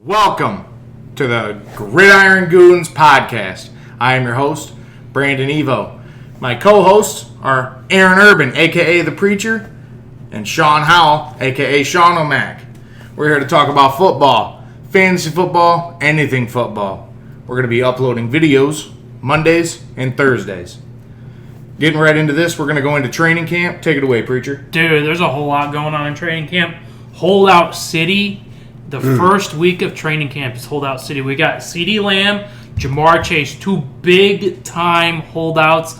Welcome to the Gridiron Goons podcast. I am your host, Brandon Evo. My co-hosts are Aaron Urban, a.k.a. The Preacher, and Sean Howell, a.k.a. Sean O'Mac. We're here to talk about football, fantasy football, anything football. We're going to be uploading videos Mondays and Thursdays. Getting right into this, we're going to go into training camp. Take it away, Preacher. Dude, there's a whole lot going on in training camp. Holdout City. The first week of training camp is Holdout City. We got CeeDee Lamb, Jamar Chase, two big-time holdouts.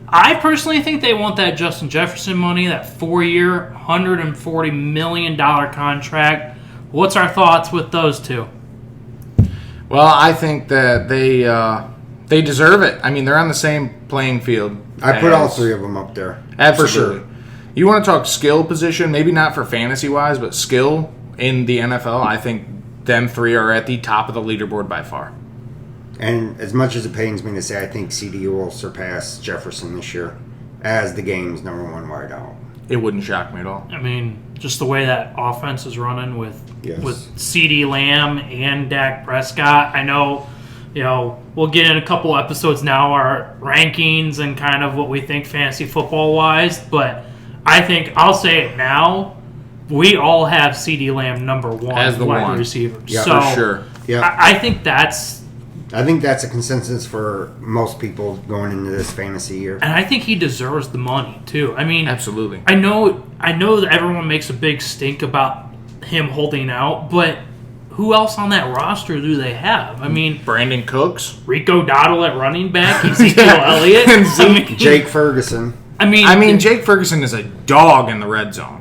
I personally think they want that Justin Jefferson money, that 4-year, $140 million contract. What's our thoughts with those two? Well, I think that they deserve it. I mean, they're on the same playing field. I put all three of them up there. Absolutely. For sure. You want to talk skill position, maybe not for fantasy-wise, but skill in the NFL, I think them three are at the top of the leaderboard by far. And as much as it pains me to say, I think CD will surpass Jefferson this year as the game's number one wideout. It wouldn't shock me at all. I mean, just the way that offense is running with CeeDee Lamb and Dak Prescott. I know, we'll get in a couple episodes now, our rankings and kind of what we think fantasy football-wise, but I think, I'll say it now, we all have CeeDee Lamb number one as the wide one receiver. Yeah, so for sure. Yeah, I think that's a consensus for most people going into this fantasy year. And I think he deserves the money too. I mean, absolutely. I know that everyone makes a big stink about him holding out, but who else on that roster do they have? I mean, Brandon Cooks, Rico Dowdle at running back, Ezekiel Elliott, and Jake Ferguson. I mean, Jake Ferguson is a dog in the red zone.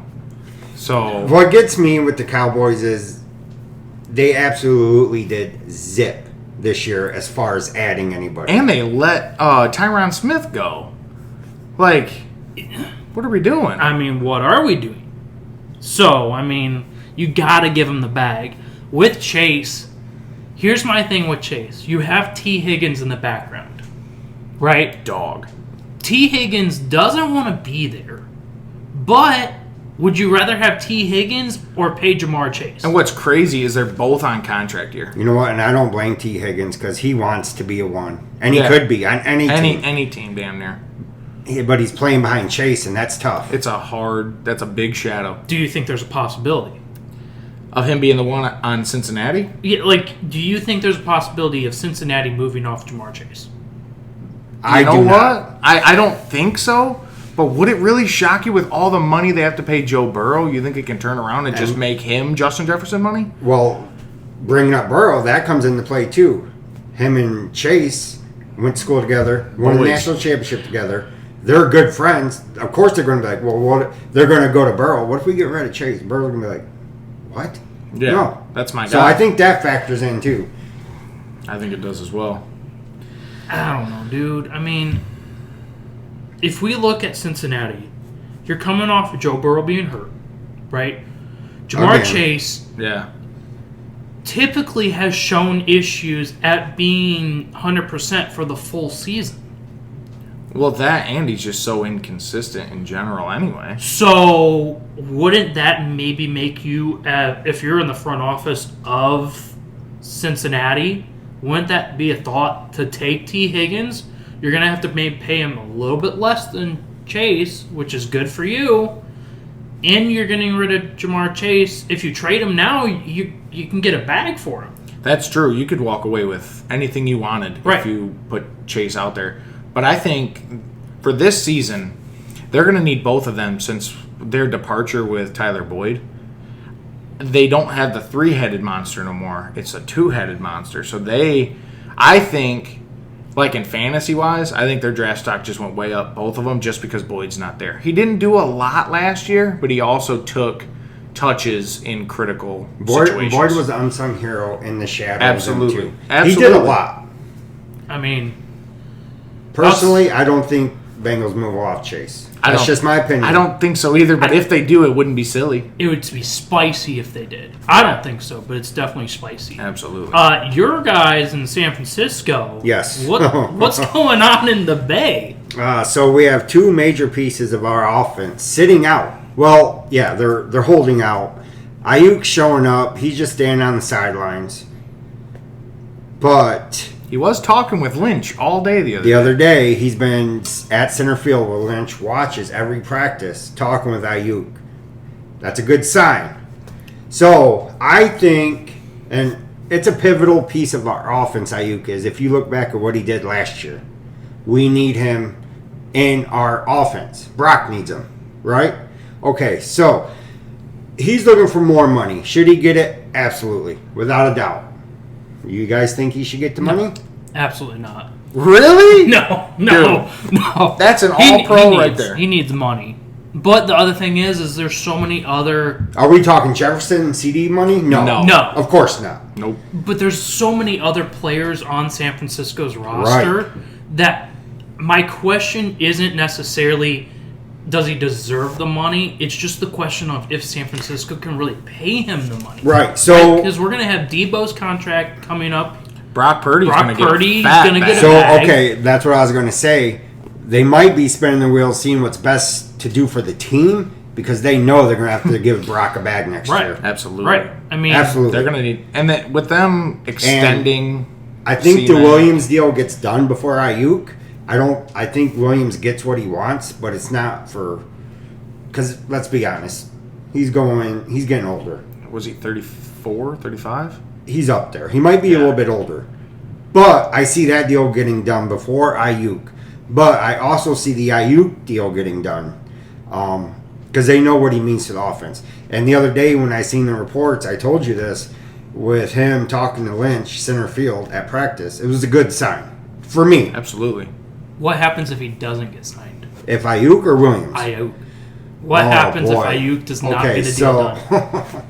So what gets me with the Cowboys is they absolutely did zip this year as far as adding anybody. And they let Tyron Smith go. Like, what are we doing? I mean, what are we doing? So, I mean, you got to give him the bag. With Chase, here's my thing with Chase. You have T. Higgins in the background, right? Dog. T. Higgins doesn't want to be there, but would you rather have T. Higgins or pay Jamar Chase? And what's crazy is they're both on contract year. You know what? And I don't blame T. Higgins because he wants to be a one. And he could be on any team. Any team, damn near. But he's playing behind Chase, and that's tough. That's a big shadow. Do you think there's a possibility of him being the one on Cincinnati? Yeah, do you think there's a possibility of Cincinnati moving off Jamar Chase? I don't think so. But would it really shock you with all the money they have to pay Joe Burrow? You think it can turn around and just make him Justin Jefferson money? Well, bringing up Burrow, that comes into play too. Him and Chase went to school together, won the national championship together. They're good friends. Of course they're going to be like, well, what? They're going to go to Burrow. What if we get rid of Chase? Burrow's going to be like, what? Yeah, no. That's my guy. So I think that factors in too. I think it does as well. I don't know, dude. I mean, if we look at Cincinnati, you're coming off of Joe Burrow being hurt, right? Jamar Chase typically has shown issues at being 100% for the full season. Well, that and he's just so inconsistent in general anyway. So wouldn't that maybe make you, if you're in the front office of Cincinnati, wouldn't that be a thought to take T. Higgins? You're going to have to maybe pay him a little bit less than Chase, which is good for you. And you're getting rid of Jamar Chase. If you trade him now, you can get a bag for him. That's true. You could walk away with anything you wanted if you put Chase out there. But I think for this season, they're going to need both of them since their departure with Tyler Boyd. They don't have the three-headed monster no more. It's a two-headed monster. So I think, like in fantasy-wise, I think their draft stock just went way up, both of them, just because Boyd's not there. He didn't do a lot last year, but he also took touches in critical situations. Boyd was the unsung hero in the shadows. Absolutely. He did a lot. I mean, personally, I don't think Bengals move off Chase. That's just my opinion. I don't think so either, but if they do, it wouldn't be silly. It would be spicy if they did. I don't think so, but it's definitely spicy. Absolutely. Your guys in San Francisco. Yes. What's going on in the Bay? So we have two major pieces of our offense sitting out. Well, yeah, they're holding out. Ayuk's showing up. He's just standing on the sidelines. But he was talking with Lynch all day the other day. He's been at center field where Lynch watches every practice talking with Ayuk. That's a good sign. So I think, and it's a pivotal piece of our offense, Ayuk is. If you look back at what he did last year, we need him in our offense. Brock needs him, right? Okay, so he's looking for more money. Should he get it? Absolutely, without a doubt. You guys think he should get the money? Absolutely not. Really? No. That's an all-pro right there. He needs money. But the other thing is there's so many other... Are we talking Jefferson and CD money? No. Of course not. Nope. But there's so many other players on San Francisco's roster that my question isn't necessarily does he deserve the money? It's just the question of if San Francisco can really pay him the money. Right. So because we're going to have Debo's contract coming up. Brock Purdy's going to get a bag. Okay, that's what I was going to say. They might be spinning the wheels, seeing what's best to do for the team because they know they're going to have to give Brock a bag next year. Absolutely. Right. I mean, absolutely. They're going to need, and then with them extending, I think the Williams deal gets done before Ayuk. I think Williams gets what he wants, but it's not for, because let's be honest, he's getting older. Was he 34, 35? He's up there. He might be a little bit older. But I see that deal getting done before Ayuk. But I also see the Ayuk deal getting done because they know what he means to the offense. And the other day when I seen the reports, I told you this, with him talking to Lynch, center field, at practice, it was a good sign for me. Absolutely. What happens if he doesn't get signed? If Ayuk or Williams? Ayuk. What happens if Ayuk does not get a deal done?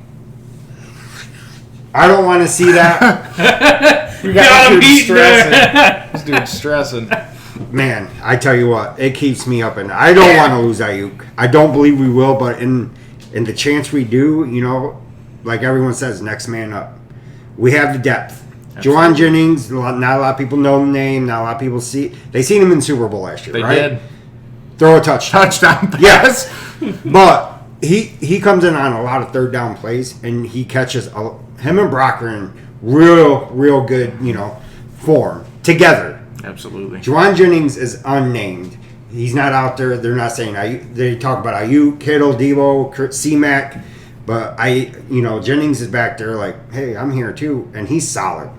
I don't want to see that. You got me stressing. This dude's stressing. Man, I tell you what, it keeps me up, and I don't want to lose Ayuk. I don't believe we will, but in the chance we do, like everyone says, next man up. We have the depth. Juwan Jennings, not a lot of people know the name. Not a lot of people see. They seen him in Super Bowl last year, right? They did. Throw a touchdown. Yes. But he comes in on a lot of third down plays, and he catches him and Brock are in real good, form together. Absolutely. Juwan Jennings is unnamed. He's not out there. They're not saying Ayuk. They talk about Ayuk, Kittle, Debo, C-Mac. But Jennings is back there like, hey, I'm here too. And he's solid.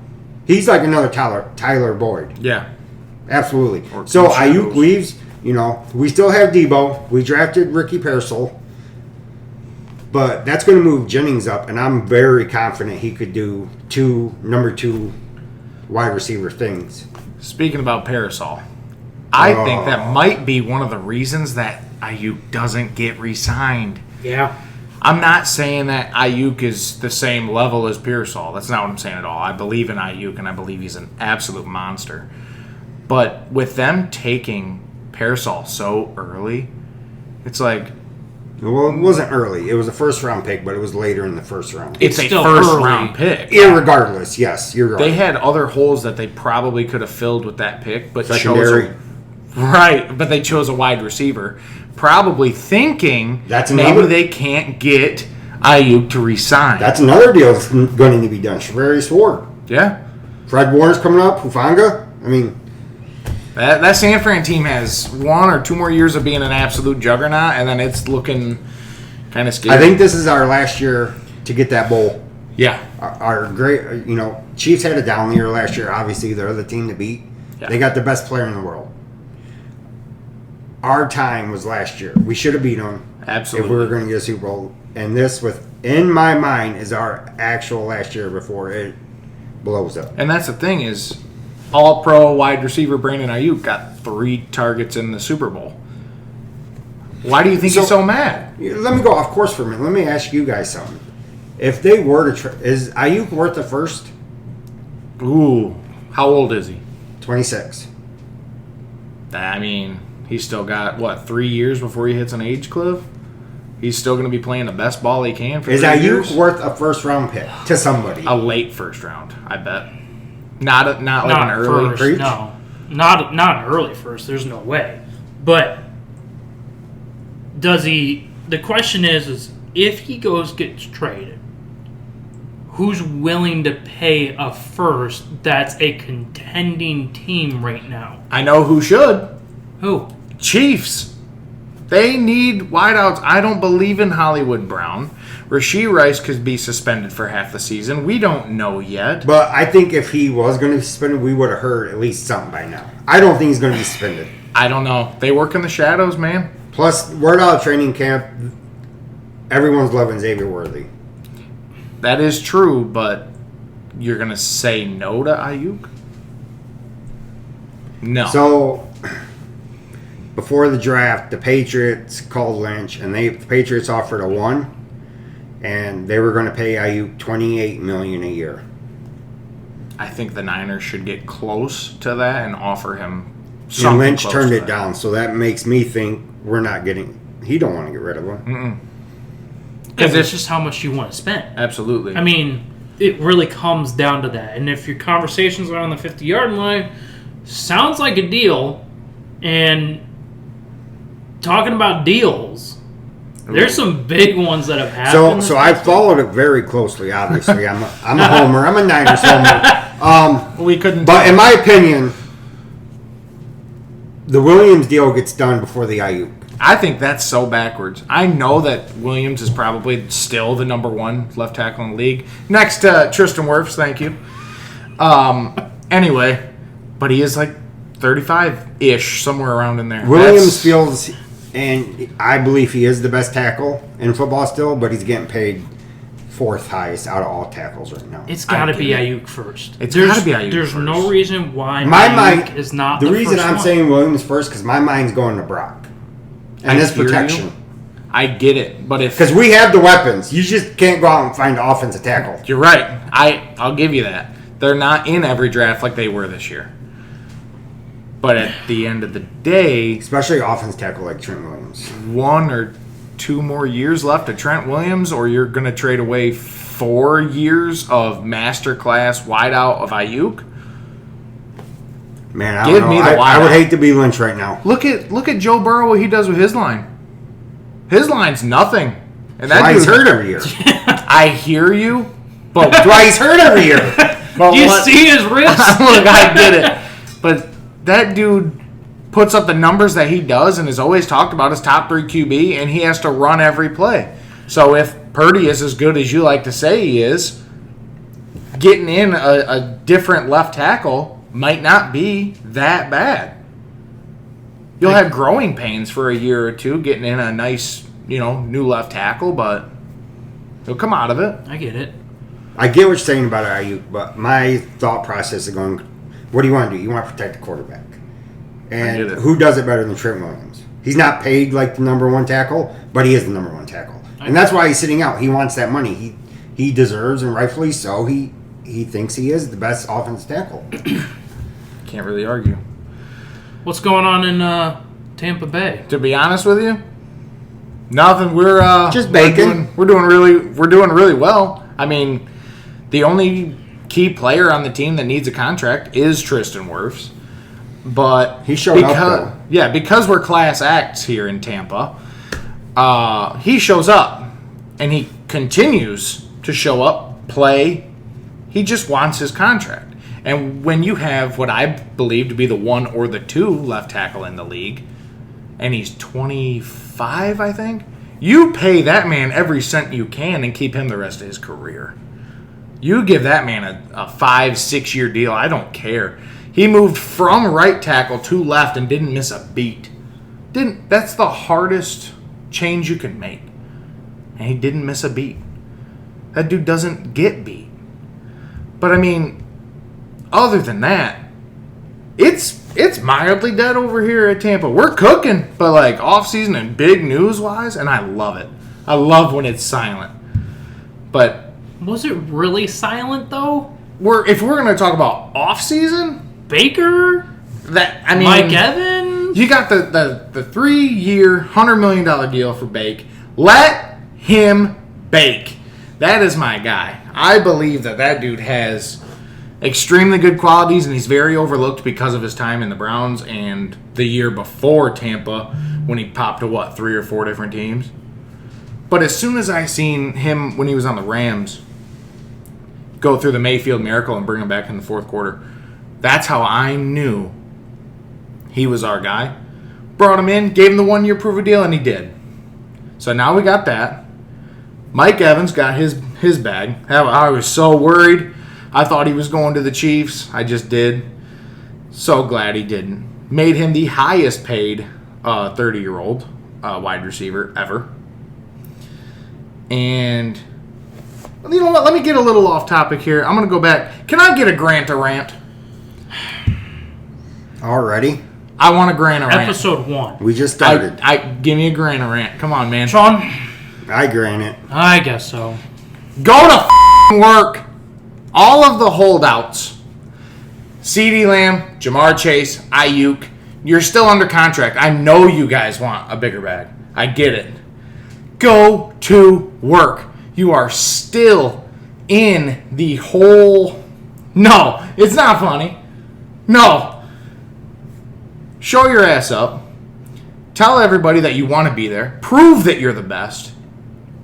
He's like another Tyler Boyd. Yeah. Absolutely. So Ayuk leaves. We still have Debo. We drafted Ricky Pearsall. But that's going to move Jennings up. And I'm very confident he could do number two wide receiver things. Speaking about Pearsall, I think that might be one of the reasons that Ayuk doesn't get re-signed. Yeah. I'm not saying that Ayuk is the same level as Pearsall. That's not what I'm saying at all. I believe in Ayuk, and I believe he's an absolute monster. But with them taking Pearsall so early, it's like... Well, it wasn't early. It was a first-round pick, but it was later in the first round. It's a first-round pick. Irregardless, yes, you're right. They had other holes that they probably could have filled with that pick, but secondary. But they chose a wide receiver, probably thinking maybe they can't get Ayuk to resign. That's another deal that's going to be done. Shavarius Ward. Yeah. Fred Warner's coming up. Hufanga. I mean... That San Fran team has 1 or 2 more years of being an absolute juggernaut, and then it's looking kind of scary. I think this is our last year to get that bowl. Yeah. Our great, Chiefs had a down year last year. Obviously, they're the team to beat. Yeah. They got the best player in the world. Our time was last year. We should have beat them. Absolutely. If we were going to get a Super Bowl. And this, in my mind, is our actual last year before it blows up. And that's the thing is... All-pro wide receiver Brandon Ayuk got 3 targets in the Super Bowl. Why do you think he's so mad? Let me go off course for a minute. Let me ask you guys something. If they were to is Ayuk worth the first? Ooh, how old is he? 26. I mean, he's still got 3 years before he hits an age cliff. He's still going to be playing the best ball he can for 3 years. Is Ayuk worth a first-round pick to somebody? A late first round, I bet. Not like an early first, no, not an early first. There's no way. But does he? The question is if he gets traded, who's willing to pay a first that's a contending team right now? I know who should. Who? Chiefs. They need wideouts. I don't believe in Hollywood Brown. Rashee Rice could be suspended for half the season. We don't know yet. But I think if he was going to be suspended, we would have heard at least something by now. I don't think he's going to be suspended. I don't know. They work in the shadows, man. Plus, word out of training camp, everyone's loving Xavier Worthy. That is true, but you're going to say no to Ayuk? No. So, before the draft, the Patriots called Lynch, and the Patriots offered a 1, and they were going to pay Ayuk $28 million a year. I think the Niners should get close to that and offer him something. And Lynch close turned to it that. down, so that makes me think we're not getting. He don't want to get rid of him. Because it's just how much you want to spend. Absolutely. I mean, it really comes down to that. And if your conversations are on the 50-yard line, sounds like a deal. And talking about deals, there's some big ones that have happened. So I followed it very closely. Obviously, I'm a homer. I'm a Niners homer. We couldn't. But in my opinion, the Williams deal gets done before the Ayuk. I think that's so backwards. I know that Williams is probably still the number 1 left tackle in the league. Next to Tristan Wirfs, thank you. Anyway, but he is like 35-ish, somewhere around in there. Williams feels, and I believe he is the best tackle in football still, but he's getting paid 4th highest out of all tackles right now. It's got to be Ayuk first. It's got to be Ayuk There's first. no reason why My Ayuk mind is not the the reason first I'm one. saying Williams first because my mind's going to Brock and his hear protection. you. I get it, but if Because we have the weapons, you just can't go out and find an offensive tackle. you're right, I'll give you that. They're not in every draft like they were this year. But at the end of the day, Especially offensive tackle like Trent Williams. 1 or 2 more years left of Trent Williams, or you're going to trade away 4 years of masterclass wideout of Ayuk. Man, I Give don't me know. the I would wideout. hate to be Lynch right now. Look at Joe Burrow, what he does with his line. His line's nothing. And That's why he's dude- hurt every year. I hear you, but That's why he's hurt every year. but Do you what- see his wrist? Look, I get it. But that dude puts up the numbers that he does and is always talked about as top 3 QB, and he has to run every play. So if Purdy is as good as you like to say he is, getting in a different left tackle might not be that bad. You'll have growing pains for a year or two getting in a nice, new left tackle, but you'll come out of it. I get it. I get what you're saying about Ayuk, but my thought process is going, what do you want to do? You want to protect the quarterback. And get it. who does it better than Trent Williams? He's not paid like the number 1 tackle, but he is the number 1 tackle. And that's why he's sitting out. He wants that money. He deserves, and rightfully so, he thinks he is the best offensive tackle. Can't really argue. What's going on in Tampa Bay? To be honest with you, nothing. We're Just bacon. We're doing really well. I mean, the only key player on the team that needs a contract is Tristan Wirfs. But He showed up, though. Yeah, because we're class acts here in Tampa, he shows up and he continues to show up, play. He just wants his contract. And when you have what I believe to be the 1 or the 2 left tackle in the league, and he's 25, I think, you pay that man every cent you can and keep him the rest of his career. You give that man a 5-6 year deal, I don't care. He moved from right tackle to left and didn't miss a beat. That's the hardest change you can make. And he didn't miss a beat. That dude doesn't get beat. But I mean, other than that, it's mildly dead over here at Tampa. We're cooking, but like off season and big news wise, and I love it. I love when it's silent. But Was it really silent though? if we're gonna talk about off season, Baker? Mike Evans? you got the 3-year, $100 million deal for Bake. Let him bake. That is my guy. I believe that dude has extremely good qualities, and he's very overlooked because of his time in the Browns and the year before Tampa when he popped to 3 or 4 different teams. But as soon as I seen him when he was on the Rams, go through the Mayfield miracle and bring him back in the fourth quarter. That's how I knew he was our guy. Brought him in, gave him the 1-year prove-a deal, and he did. So now we got that. Mike Evans got his bag. I was so worried. I thought he was going to the Chiefs. I just did. So glad he didn't. Made him the highest paid 30-year-old wide receiver ever. And you know what? Let me get a little off topic here. I'm going to go back. Can I get a Grant a rant? Already? I want a Grant a rant. Episode 1. We just started. Give me a Grant a rant. Come on, man. Sean? I grant it. I guess so. Go to work. All of the holdouts. CeeDee Lamb, Jamar Chase, Ayuk. You're still under contract. I know you guys want a bigger bag. I get it. Go to work. You are still in the hole. No, it's not funny. No. Show your ass up. Tell everybody that you want to be there. Prove that you're the best.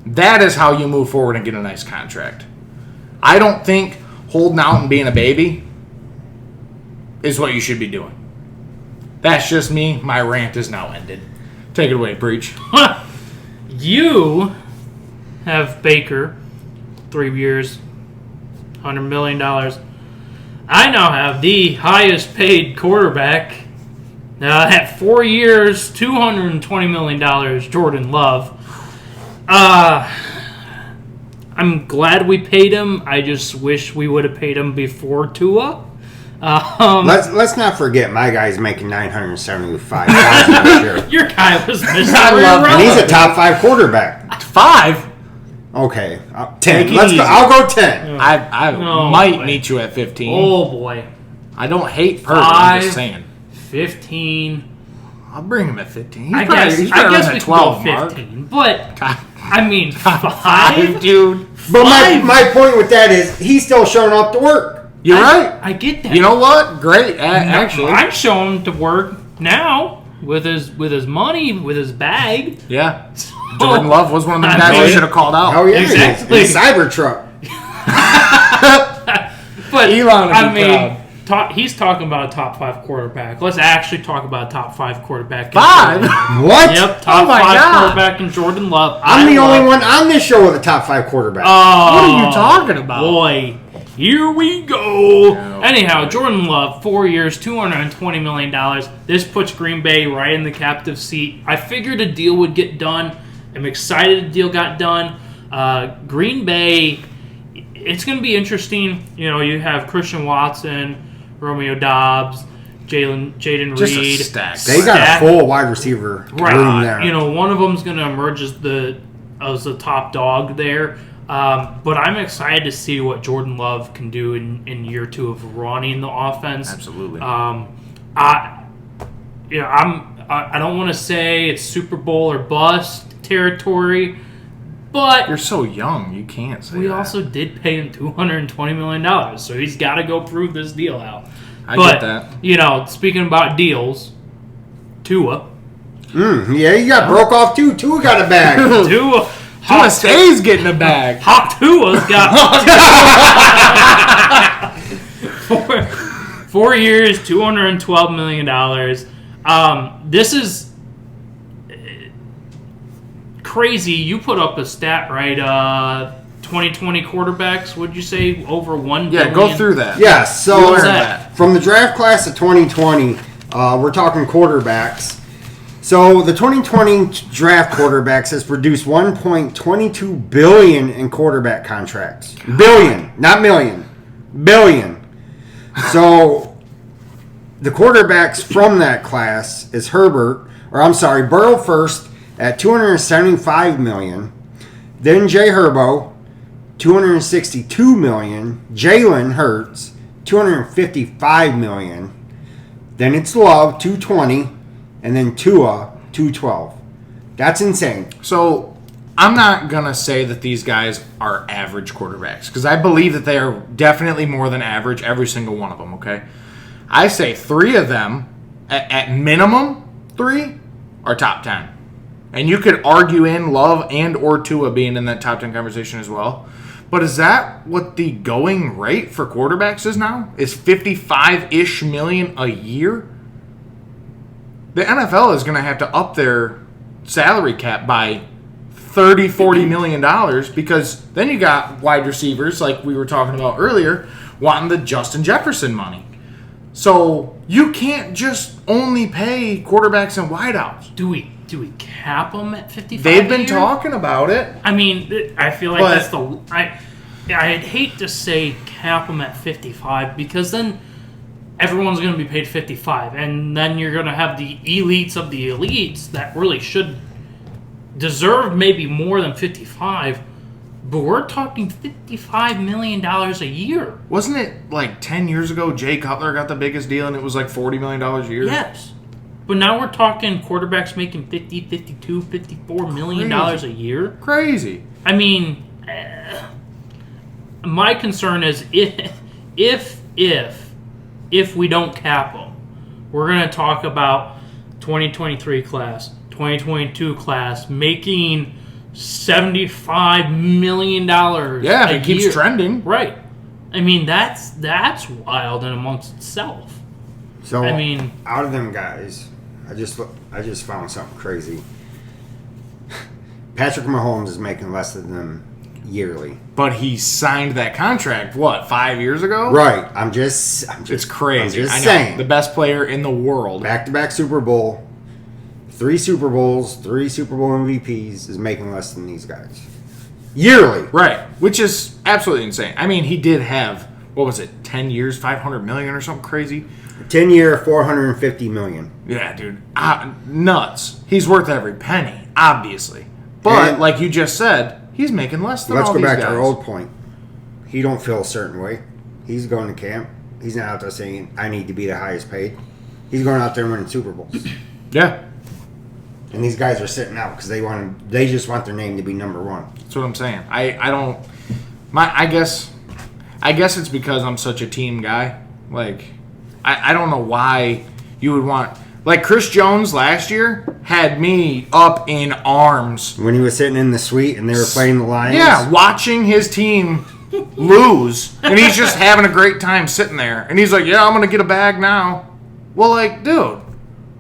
That is how you move forward and get a nice contract. I don't think holding out and being a baby is what you should be doing. That's just me. My rant is now ended. Take it away, Preach. You have Baker, 3 years, $100 million. I now have the highest paid quarterback at 4 years, $220 million, Jordan Love. I'm glad we paid him. I just wish we would have paid him before Tua. Let's not forget my guy's making $975,000 this year. Your guy was Mr. And he's a top 5 quarterback. 5? Okay, 10. Let's go. I'll go 10. I might meet you at 15. Oh boy, I don't hate Purdy. I'm just saying. 15. I'll bring him at 15. I guess we at 12 can go 15. But I mean, 5, dude. But my point with that is he's still showing up to work. You're right. I get that. You know what? Great. Actually, I'm showing him to work now with his money, with his bag. Yeah. Jordan Love was one of the guys I should have called out. Oh yeah, exactly. Cybertruck. But Elon, he's talking about a top 5 quarterback. Let's actually talk about a top 5 quarterback. 5? What? Yep, top 5 quarterback in Jordan Love. I'm the only one on this show with a top 5 quarterback. Oh, what are you talking about? Boy, here we go. Oh, anyhow, boy. Jordan Love, 4 years, $220 million. This puts Green Bay right in the captive seat. I figured a deal would get done. I'm excited the deal got done. Green Bay, it's going to be interesting. You know, you have Christian Watson, Romeo Dobbs, Jaden Reed. They got a full wide receiver room there. You know, one of them's going to emerge as the top dog there. But I'm excited to see what Jordan Love can do in year 2 of running the offense. Absolutely. I don't want to say it's Super Bowl or bust territory, but you're so young, you can't say we that. also did pay him $220 million, so he's got to go prove this deal out. I get that. You know, speaking about deals, Tua. Yeah, he got broke off too. Tua got a bag. Tua stays getting a bag. Hot Tua's got 4 years, $212 million. This is crazy. You put up a stat, right? 2020 quarterbacks, would you say over 1 billion? Yeah, go through that. Yeah, so that? From the draft class of 2020, we're talking quarterbacks. So the 2020 draft quarterbacks has produced $1.22 billion in quarterback contracts. Billion, not million. Billion. So the quarterbacks from that class is Burrow first at $275 million. Then Jay Herbo, $262 million. Jalen Hurts, $255 million. Then it's Love, $220, and then Tua, $212. That's insane. So I'm not going to say that these guys are average quarterbacks because I believe that they are definitely more than average, every single one of them, okay? I say 3 of them, at minimum 3, are top 10. And you could argue in Love and or Tua being in that top 10 conversation as well. But is that what the going rate for quarterbacks is now? Is 55-ish million a year? The NFL is going to have to up their salary cap by $30-40 million because then you got wide receivers like we were talking about earlier wanting the Justin Jefferson money. So you can't just only pay quarterbacks and wideouts. Do we cap them at 55? They've been talking about it. I mean, I feel like that's the I'd hate to say cap them at 55 because then everyone's going to be paid 55, and then you're going to have the elites of the elites that really should deserve maybe more than 55, but we're talking $55 million a year. Wasn't it like 10 years ago Jay Cutler got the biggest deal and it was like $40 million a year? Yes. But now we're talking quarterbacks making $50, $52, $54 million a year. Crazy. I mean, my concern is if we don't cap them, we're going to talk about 2023 class, 2022 class making $75 million. Yeah, if it keeps trending. Right. I mean, that's wild in amongst itself. So, I mean, out of them guys, I just found something crazy. Patrick Mahomes is making less than them yearly. But he signed that contract, 5 years ago? Right. I'm just it's crazy. I'm just I know. saying. The best player in the world. Back-to-back Super Bowl, 3 Super Bowls, 3 Super Bowl MVPs is making less than these guys. Yearly. Right. Which is absolutely insane. I mean, he did have, what was it, 10 years, $500 million or something crazy? 10-year, $450 million. Yeah, dude. Nuts. He's worth every penny, obviously. But, And like you just said, he's making less than all these guys. Let's go back to our old point. He don't feel a certain way. He's going to camp. He's not out there saying, I need to be the highest paid. He's going out there and winning Super Bowls. Yeah. And these guys are sitting out because they just want their name to be number one. That's what I'm saying. I guess it's because I'm such a team guy. Like, I don't know why you would want... Like, Chris Jones last year had me up in arms. When he was sitting in the suite and they were playing the Lions? Yeah, watching his team lose. And he's just having a great time sitting there. And he's like, yeah, I'm going to get a bag now. Well, like, dude,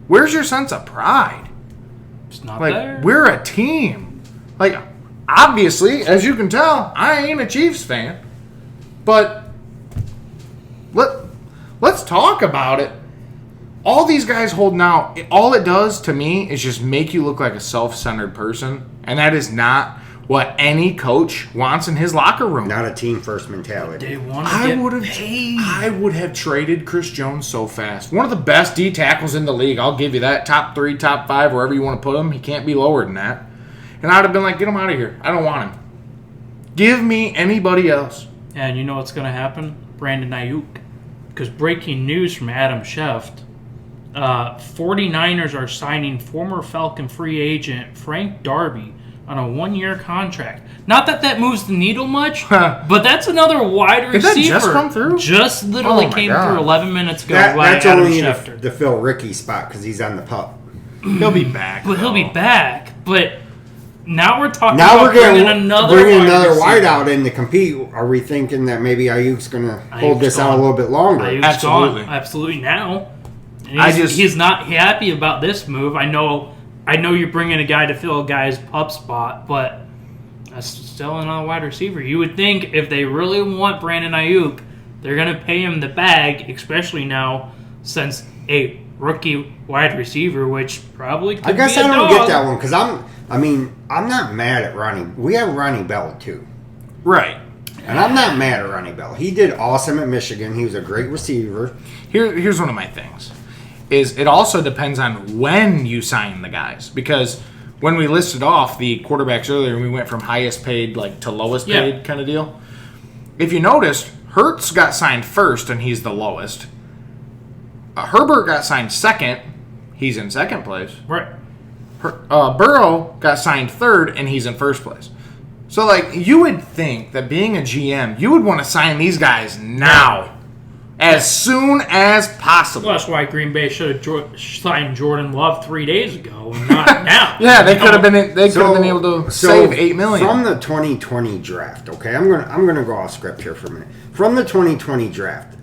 where's your sense of pride? it's not Like, there. we're a team. Like, obviously, as you can tell, I ain't a Chiefs fan. But let's talk about it. All these guys holding out, all it does to me is just make you look like a self-centered person. And that is not what any coach wants in his locker room. Not a team-first mentality. They want to get paid. I would have traded Chris Jones so fast. One of the best D tackles in the league. I'll give you that. Top 3, top 5, wherever you want to put him. He can't be lower than that. And I'd have been like, get him out of here. I don't want him. Give me anybody else. And you know what's going to happen? Brandon Ayuk. Because breaking news from Adam Schefter, 49ers are signing former Falcon free agent Frank Darby on a 1-year contract. Not that moves the needle much, but that's another wide receiver. Did that just come through? Just literally Oh my came God. through 11 minutes ago by That's Adam only Schefter. the Phil Ricky spot because he's on the pup. He'll be back. But he'll be though. back. But now we're talking Now about we're getting bringing another wide out in to compete. Are we thinking that maybe Ayuk's going to hold this out a little bit longer? Ayuk's Absolutely. gone. Absolutely now. And I he's not happy about this move. I know you're bringing a guy to fill a guy's pup spot, but that's still another wide receiver. You would think if they really want Brandon Ayuk, they're going to pay him the bag, especially now since a rookie wide receiver, which probably could I guess be a I don't dog. get that one because I'm not mad at Ronnie. We have Ronnie Bell too. Right. And I'm not mad at Ronnie Bell. He did awesome at Michigan. He was a great receiver. Here's one of my things. Is it also depends on when you sign the guys. Because when we listed off the quarterbacks earlier, we went from highest paid to lowest paid kind of deal. If you noticed, Hurts got signed first and he's the lowest. Herbert got signed second. He's in second place. Right. Burrow got signed third and he's in first place. So you would think that being a GM, you would want to sign these guys now. as soon as possible. Well, that's why Green Bay should have signed Jordan Love 3 days ago and not now. Yeah, they could have been. They could have been able to save $8 million from the 2020 draft. Okay, I'm gonna go off script here for a minute. From the 2020 draft,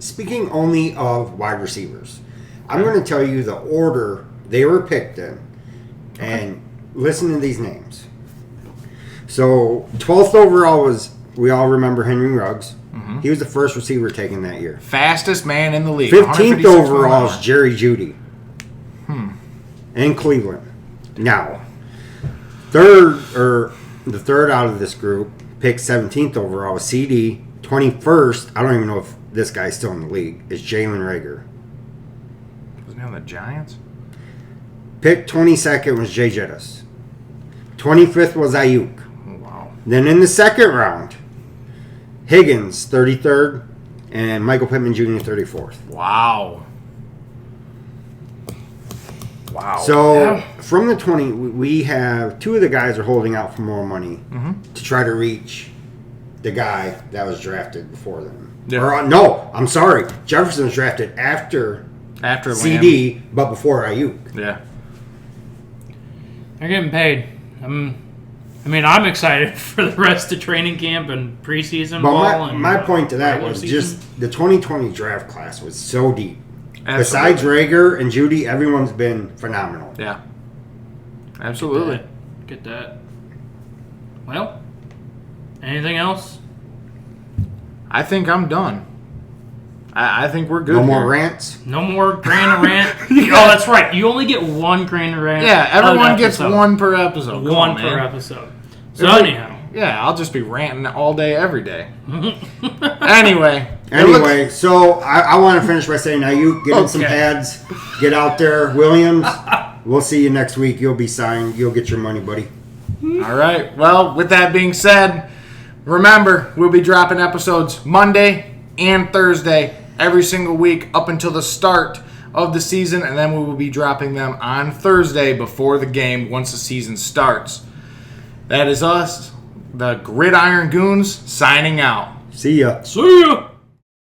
speaking only of wide receivers, I'm going to tell you the order they were picked in, and listen to these names. So 12th overall was, we all remember Henry Ruggs. Mm-hmm. He was the first receiver taken that year. Fastest man in the league. 15th overall is Jerry Jeudy. In Cleveland. Now, the third out of this group, picked 17th overall was CD. 21st, I don't even know if this guy's still in the league, is Jalen Reagor. Wasn't he on the Giants? Pick 22nd was Jay Jettis. 25th was Ayuk. Oh, wow. Then in the second round, Higgins, 33rd, and Michael Pittman Jr., 34th. Wow. So from the 20, we have two of the guys are holding out for more money to try to reach the guy that was drafted before them. Yeah. Or, no, I'm sorry. Jefferson was drafted after CD, but before Ayuk. Yeah. They're getting paid. I'm excited for the rest of training camp and preseason ball. My point to that was just the 2020 draft class was so deep. Absolutely. Besides Reagor and Jeudy, everyone's been phenomenal. Yeah. Absolutely. Get that. Well, anything else? I think I'm done. I think we're good. No more rants? No more Grand Rant? Oh, that's right. You only get one Grand Rant. Yeah, everyone gets one per episode. One per episode. So anyhow. Yeah, I'll just be ranting all day, every day. Anyway, so I want to finish by saying, now you get in some pads, get out there. Williams, we'll see you next week. You'll be signed. You'll get your money, buddy. All right. Well, with that being said, remember, we'll be dropping episodes Monday and Thursday every single week up until the start of the season, and then we will be dropping them on Thursday before the game once the season starts. That is us, the Gridiron Goons, signing out. See ya. See ya.